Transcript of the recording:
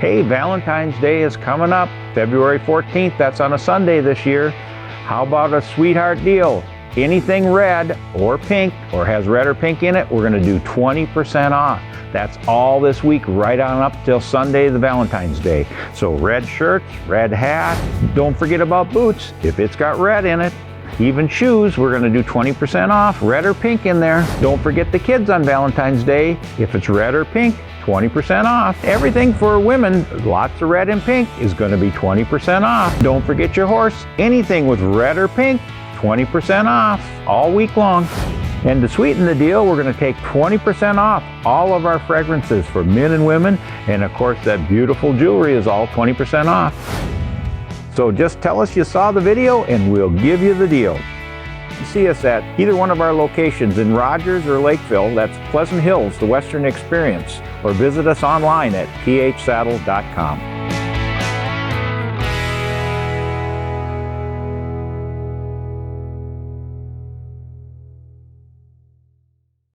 Hey, Valentine's Day is coming up, February 14th. That's on a Sunday this year. How about a sweetheart deal? Anything red or pink or has red or pink in it, we're going to do 20% off. That's all this week, right on up till Sunday, the Valentine's Day. So red shirts, red hat. Don't forget about boots if it's got red in it. Even shoes, we're going to do 20% off, red or pink in there. Don't forget the kids on Valentine's Day. If it's red or pink, 20% off. Everything for women, lots of red and pink, is going to be 20% off. Don't forget your horse. Anything with red or pink, 20% off all week long. And to sweeten the deal, we're going to take 20% off all of our fragrances for men and women. And of course, that beautiful jewelry is all 20% off. So just tell us you saw the video and we'll give you the deal. See us at either one of our locations in Rogers or Lakeville. That's Pleasant Hills, the Western Experience. Or visit us online at phsaddle.com.